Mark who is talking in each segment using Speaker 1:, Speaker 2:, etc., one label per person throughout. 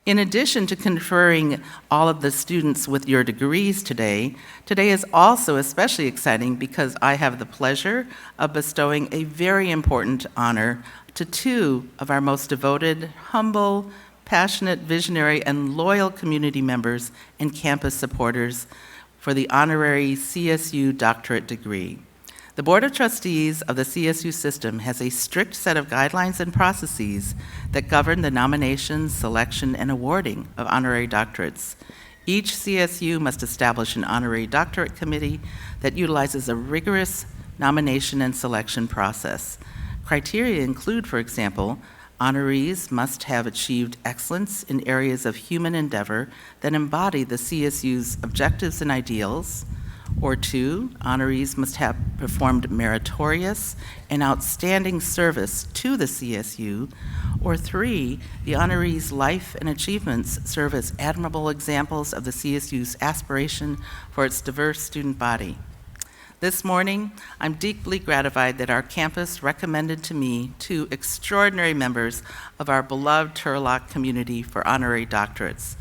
Speaker 1: In addition to conferring all of the students with your degrees today is also especially exciting because I have the pleasure of bestowing a very important honor to two of our most devoted, humble, passionate, visionary, and loyal community members and campus supporters for the Honorary CSU Doctorate degree. The Board of Trustees of the CSU system has a strict set of guidelines and processes that govern the nomination, selection, and awarding of honorary doctorates. Each CSU must establish an honorary doctorate committee that utilizes a rigorous nomination and selection process. Criteria include, for example, honorees must have achieved excellence in areas of human endeavor that embody the CSU's objectives and ideals. Or 2, honorees must have performed meritorious and outstanding service to the CSU. Or 3, the honorees' life and achievements serve as admirable examples of the CSU's aspiration for its diverse student body. This morning, I'm deeply gratified that our campus recommended to me 2 extraordinary members of our beloved Turlock community for honorary doctorates.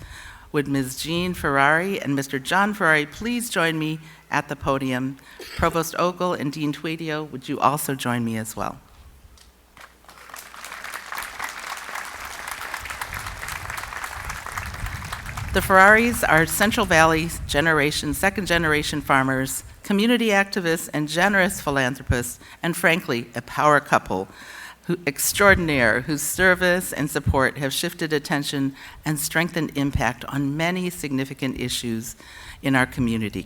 Speaker 1: Would Ms. Jeani Ferrari and Mr. John Ferrari please join me at the podium? Provost Ogle and Dean Tweedio, would you also join me as well? The Ferraris are Central Valley second-generation farmers, community activists, and generous philanthropists, and frankly, a power couple extraordinaire whose service and support have shifted attention and strengthened impact on many significant issues in our community.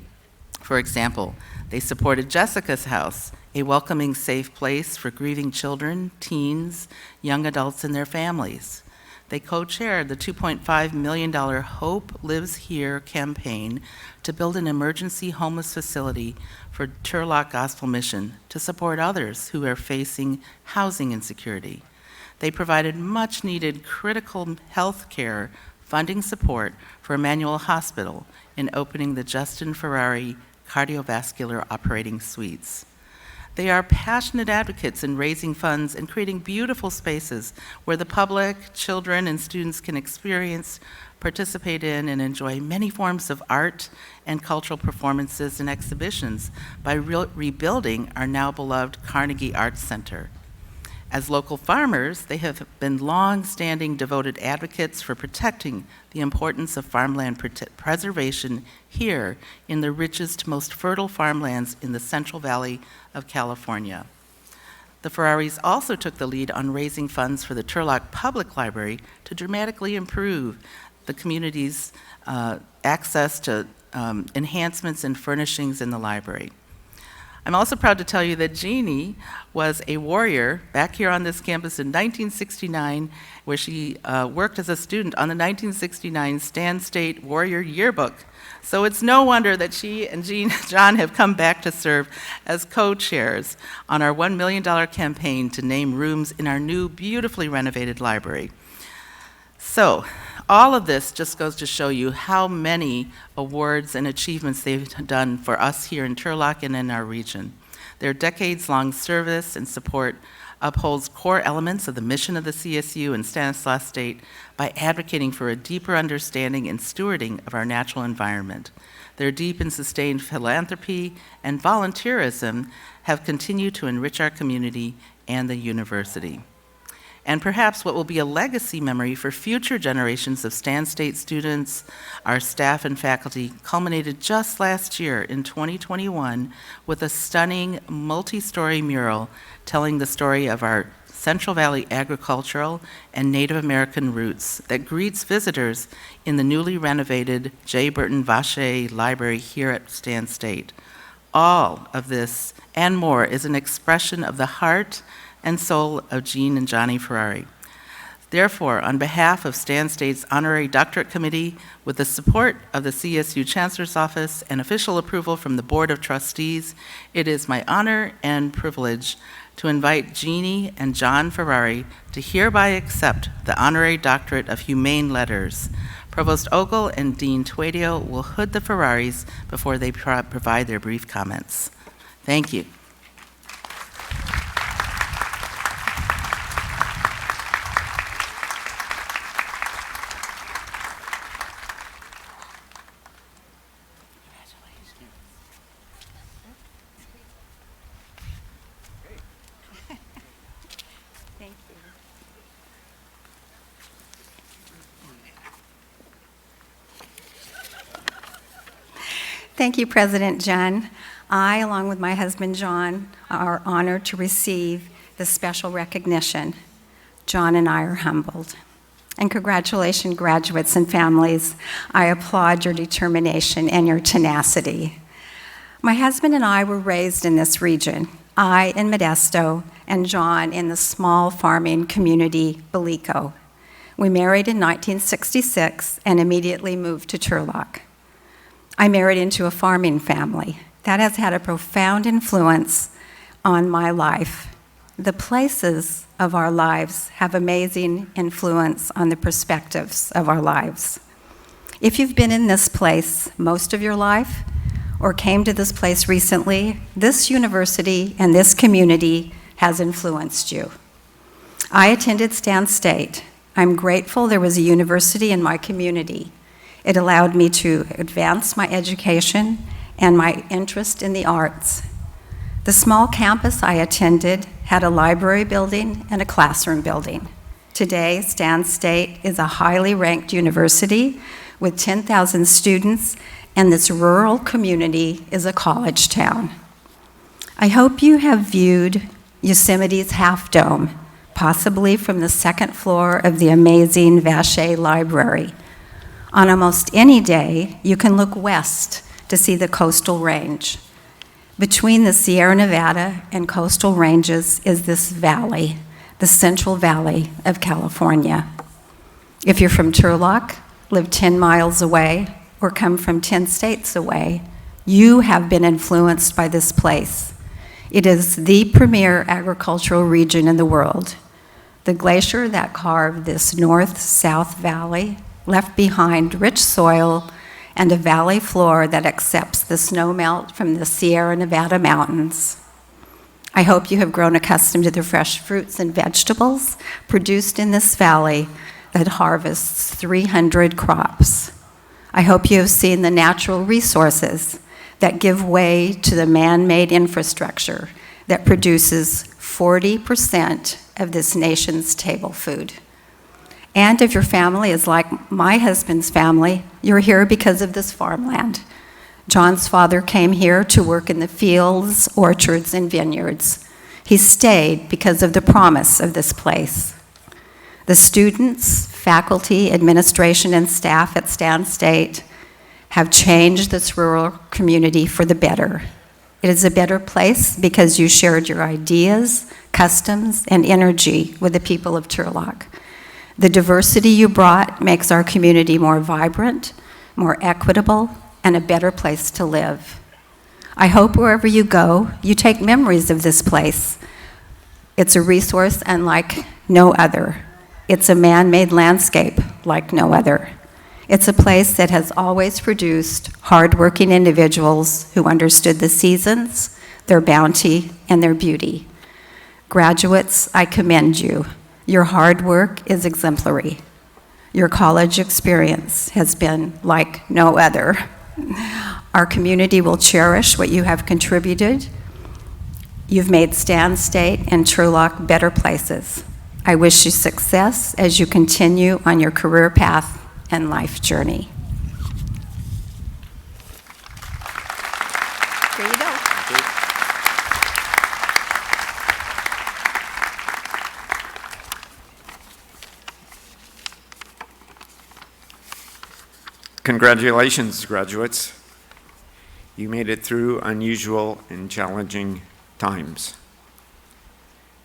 Speaker 1: For example, they supported Jessica's House, a welcoming, safe place for grieving children, teens, young adults, and their families. They co-chaired the $2.5 million Hope Lives Here campaign to build an emergency homeless facility for Turlock Gospel Mission to support others who are facing housing insecurity. They provided much-needed critical health care funding support for Emmanuel Hospital in opening the Justin Ferrari Cardiovascular Operating Suites. They are passionate advocates in raising funds and creating beautiful spaces where the public, children, and students can experience, participate in, and enjoy many forms of art and cultural performances and exhibitions by rebuilding our now beloved Carnegie Arts Center. As local farmers, they have been long-standing devoted advocates for protecting the importance of farmland preservation here in the richest, most fertile farmlands in the Central Valley of California. The Ferraris also took the lead on raising funds for the Turlock Public Library to dramatically improve the community's access to enhancements and furnishings in the library. I'm also proud to tell you that Jeani was a warrior back here on this campus in 1969, where she worked as a student on the 1969 Stan State Warrior Yearbook. So it's no wonder that she and John have come back to serve as co-chairs on our $1 million campaign to name rooms in our new, beautifully renovated library. So, all of this just goes to show you how many awards and achievements they've done for us here in Turlock and in our region. Their decades-long service and support upholds core elements of the mission of the CSU and Stanislaus State by advocating for a deeper understanding and stewarding of our natural environment. Their deep and sustained philanthropy and volunteerism have continued to enrich our community and the university. And perhaps what will be a legacy memory for future generations of Stan State students, our staff and faculty, culminated just last year in 2021 with a stunning multi-story mural telling the story of our Central Valley agricultural and Native American roots that greets visitors in the newly renovated J. Burton Vacher Library here at Stan State. All of this and more is an expression of the heart and soul of Jeani and Johnny Ferrari. Therefore, on behalf of Stan State's Honorary Doctorate Committee, with the support of the CSU Chancellor's Office and official approval from the Board of Trustees, it is my honor and privilege to invite Jeani and John Ferrari to hereby accept the Honorary Doctorate of Humane Letters. Provost Ogle and Dean Tweedio will hood the Ferraris before they provide their brief comments. Thank you.
Speaker 2: Thank you, President Jen. I, along with my husband John, are honored to receive this special recognition. John and I are humbled. And congratulations, graduates and families. I applaud your determination and your tenacity. My husband and I were raised in this region, I in Modesto and John in the small farming community, Belico. We married in 1966 and immediately moved to Turlock. I married into a farming family. That has had a profound influence on my life. The places of our lives have amazing influence on the perspectives of our lives. If you've been in this place most of your life or came to this place recently, this university and this community has influenced you. I attended Stan State. I'm grateful there was a university in my community. It allowed me to advance my education and my interest in the arts. The small campus I attended had a library building and a classroom building. Today, Stan State is a highly ranked university with 10,000 students, and this rural community is a college town. I hope you have viewed Yosemite's Half Dome, possibly from the second floor of the amazing Vacher Library. On almost any day, you can look west to see the coastal range. Between the Sierra Nevada and coastal ranges is this valley, the Central Valley of California. If you're from Turlock, live 10 miles away, or come from 10 states away, you have been influenced by this place. It is the premier agricultural region in the world. The glacier that carved this north-south valley left behind rich soil and a valley floor that accepts the snowmelt from the Sierra Nevada mountains. I hope you have grown accustomed to the fresh fruits and vegetables produced in this valley that harvests 300 crops. I hope you have seen the natural resources that give way to the man-made infrastructure that produces 40% of this nation's table food. And if your family is like my husband's family, you're here because of this farmland. John's father came here to work in the fields, orchards, and vineyards. He stayed because of the promise of this place. The students, faculty, administration, and staff at Stan State have changed this rural community for the better. It is a better place because you shared your ideas, customs, and energy with the people of Turlock. The diversity you brought makes our community more vibrant, more equitable, and a better place to live. I hope wherever you go, you take memories of this place. It's a resource unlike no other. It's a man-made landscape like no other. It's a place that has always produced hardworking individuals who understood the seasons, their bounty, and their beauty. Graduates, I commend you. Your hard work is exemplary. Your college experience has been like no other. Our community will cherish what you have contributed. You've made Stan State and Turlock better places. I wish you success as you continue on your career path and life journey. There you go.
Speaker 3: Congratulations, graduates. You made it through unusual and challenging times.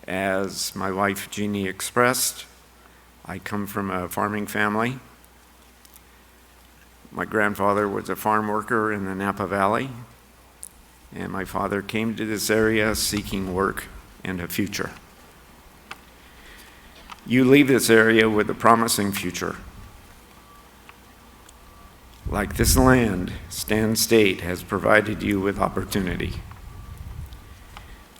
Speaker 3: As my wife Jeani expressed, I come from a farming family. My grandfather was a farm worker in the Napa Valley, and my father came to this area seeking work and a future. You leave this area with a promising future. Like this land, Stan State has provided you with opportunity.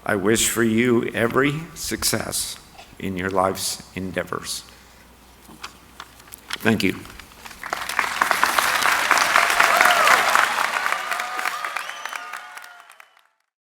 Speaker 3: I wish for you every success in your life's endeavors. Thank you.